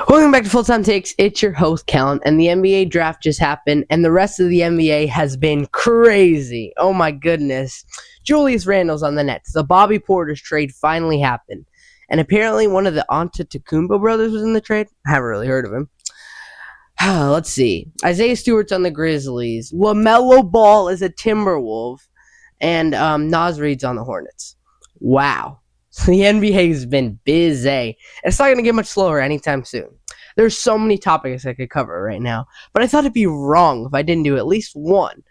Welcome back to Full Time Takes. It's your host, Kellen, and the NBA draft just happened, and the rest of the NBA has been crazy. Oh my goodness. Julius Randle's on the Nets. The Bobby Portis trade finally happened, and apparently one of the Antetokounmpo brothers was in the trade. I haven't really heard of him. Let's see. Isaiah Stewart's on the Grizzlies. LaMelo Ball is a Timberwolf, and Naz Reid's on the Hornets. Wow. The NBA has been busy, and it's not going to get much slower anytime soon. There's so many topics I could cover right now, but I thought it'd be wrong if I didn't do at least one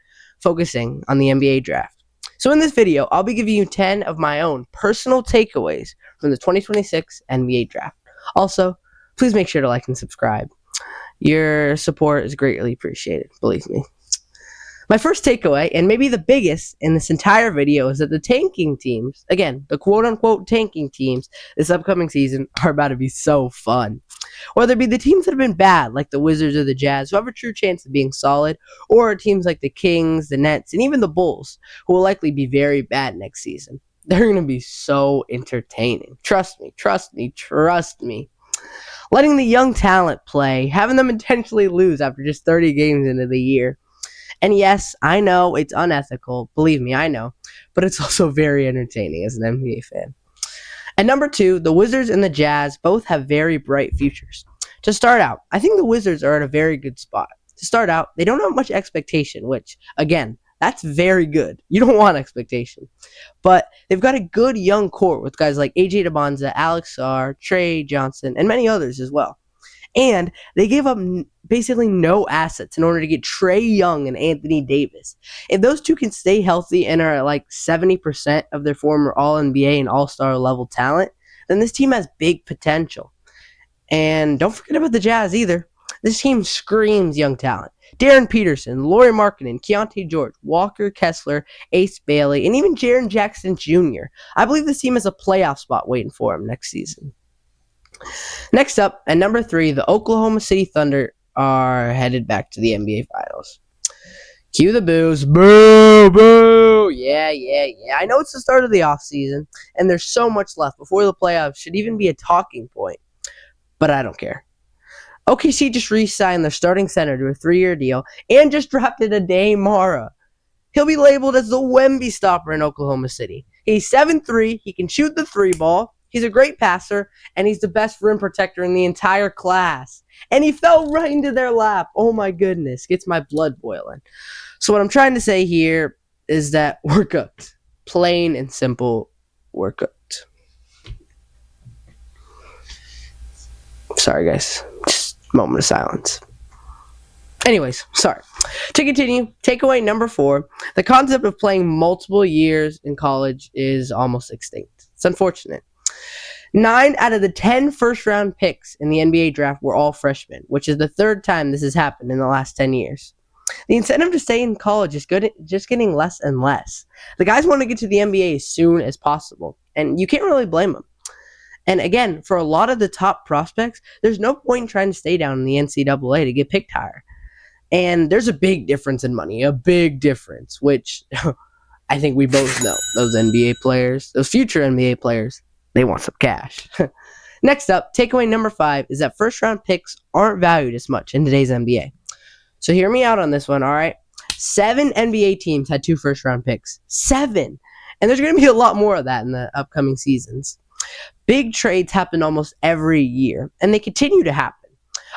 focusing on the NBA draft. So in this video, I'll be giving you 10 of my own personal takeaways from the 2026 NBA draft. Also, please make sure to like and subscribe. Your support is greatly appreciated, believe me. My first takeaway, and maybe the biggest in this entire video, is that the tanking teams, again, the quote-unquote tanking teams this upcoming season are about to be so fun. Whether it be the teams that have been bad, like the Wizards or the Jazz, who have a true chance of being solid, or teams like the Kings, the Nets, and even the Bulls, who will likely be very bad next season. They're going to be so entertaining. Trust me, trust me, trust me. Letting the young talent play, having them intentionally lose after just 30 games into the year. And yes, I know it's unethical. Believe me, I know. But it's also very entertaining as an NBA fan. And number two, the Wizards and the Jazz both have very bright futures. To start out, I think the Wizards are at a very good spot. To start out, they don't have much expectation, which, again, that's very good. You don't want expectation. But they've got a good young core with guys like AJ Dibonza, Alex Sarr, Trey Johnson, and many others as well. And they gave up basically no assets in order to get Trae Young and Anthony Davis. If those two can stay healthy and are at like 70% of their former All-NBA and All-Star level talent, then this team has big potential. And don't forget about the Jazz either. This team screams young talent. Darren Peterson, Lauri Markkanen, Keontae George, Walker Kessler, Ace Bailey, and even Jaren Jackson Jr. I believe this team has a playoff spot waiting for him next season. Next up, at number 3, the Oklahoma City Thunder are headed back to the NBA Finals. Cue the boos. Boo, boo. Yeah. I know it's the start of the offseason, and there's so much left before the playoffs should even be a talking point. But I don't care. OKC just re-signed their starting center to a 3-year deal and just drafted Ade Mara. He'll be labeled as the Wemby stopper in Oklahoma City. He's 7'3", he can shoot the 3 ball. He's a great passer, and he's the best rim protector in the entire class. And he fell right into their lap. Oh my goodness, gets my blood boiling. So what I'm trying to say here is that we're cooked. Plain and simple, we're cooked. Sorry guys, just a moment of silence. Anyways, sorry. To continue, takeaway number 4, the concept of playing multiple years in college is almost extinct. It's unfortunate. 9 out of the 10 first-round picks in the NBA draft were all freshmen, which is the 3rd time this has happened in the last 10 years. The incentive to stay in college is just getting less and less. The guys want to get to the NBA as soon as possible, and you can't really blame them. And again, for a lot of the top prospects, there's no point in trying to stay down in the NCAA to get picked higher. And there's a big difference in money, a big difference, which I think we both know. Those NBA players, those future NBA players, they want some cash. Next up, takeaway number 5 is that first-round picks aren't valued as much in today's NBA. So hear me out on this one, all right? 7 NBA teams had 2 first-round picks. 7! And there's going to be a lot more of that in the upcoming seasons. Big trades happen almost every year, and they continue to happen.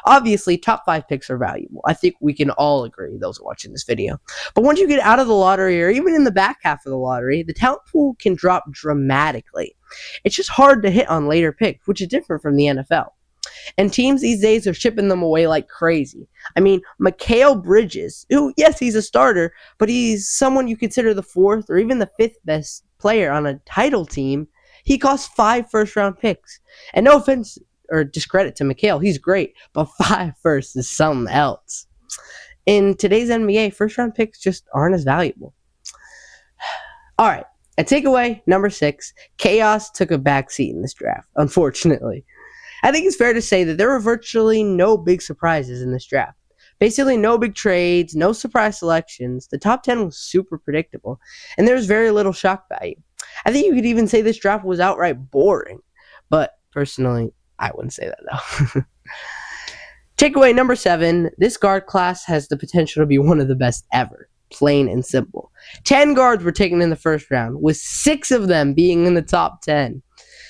Obviously, top 5 picks are valuable. I think we can all agree, those watching this video. But once you get out of the lottery, or even in the back half of the lottery, the talent pool can drop dramatically. It's just hard to hit on later picks, which is different from the NFL. And teams these days are shipping them away like crazy. I mean, Mikal Bridges, who, yes, he's a starter, but he's someone you consider the 4th or even the 5th best player on a title team. He costs 5 first-round picks. And no offense or discredit to Mikal, he's great, but 5 firsts is something else. In today's NBA, first-round picks just aren't as valuable. All right, and takeaway number 6, chaos took a backseat in this draft, unfortunately. I think it's fair to say that there were virtually no big surprises in this draft. Basically, no big trades, no surprise selections. The top 10 was super predictable, and there was very little shock value. I think you could even say this draft was outright boring, but personally, I wouldn't say that, though. Takeaway number 7, this guard class has the potential to be one of the best ever. Plain and simple. 10 guards were taken in the first round, with 6 of them being in the top 10.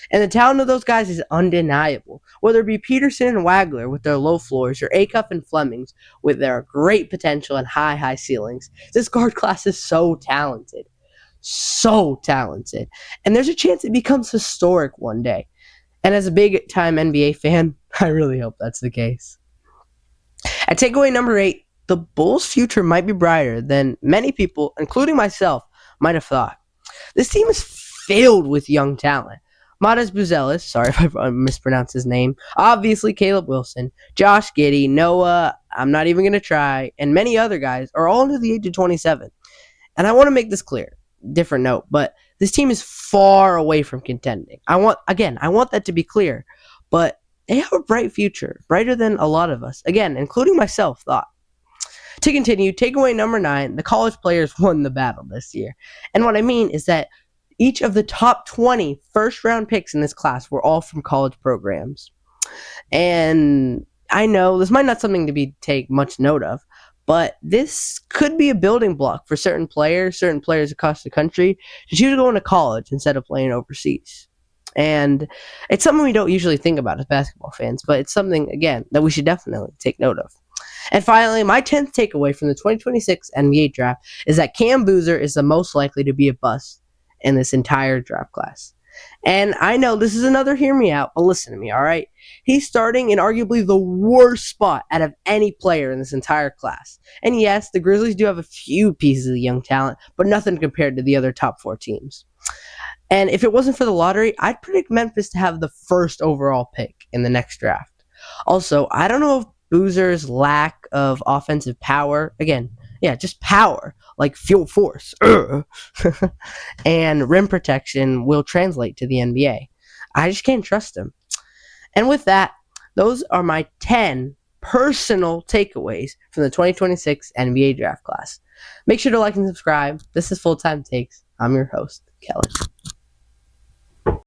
And the talent of those guys is undeniable. Whether it be Peterson and Wagler with their low floors, or Acuff and Flemings with their great potential and high ceilings, this guard class is so talented. So talented. And there's a chance it becomes historic one day. And as a big-time NBA fan, I really hope that's the case. At takeaway number 8, the Bulls' future might be brighter than many people, including myself, might have thought. This team is filled with young talent. Matas Buzelis, sorry if I mispronounced his name, obviously Caleb Wilson, Josh Giddey, Noah, I'm not even going to try, and many other guys are all under the age of 27. And I want to make this clear, different note, but this team is far away from contending. I want that to be clear, but they have a bright future, brighter than a lot of us, again, including myself, thought. To continue, takeaway number 9, the college players won the battle this year. And what I mean is that each of the top 20 first-round picks in this class were all from college programs. And I know this might not something to take much note of, but this could be a building block for certain players across the country to choose to go into college instead of playing overseas. And it's something we don't usually think about as basketball fans, but it's something, again, that we should definitely take note of. And finally, my 10th takeaway from the 2026 NBA draft is that Cam Boozer is the most likely to be a bust in this entire draft class. And I know this is another hear me out, but listen to me, all right? He's starting in arguably the worst spot out of any player in this entire class. And yes, the Grizzlies do have a few pieces of young talent, but nothing compared to the other top 4 teams. And if it wasn't for the lottery, I'd predict Memphis to have the first overall pick in the next draft. Also, I don't know if Boozer's lack of offensive power, just power, like fuel force, and rim protection will translate to the NBA. I just can't trust him. And with that, those are my 10 personal takeaways from the 2026 NBA draft class. Make sure to like and subscribe. This is Full Time Takes. I'm your host, Kellen.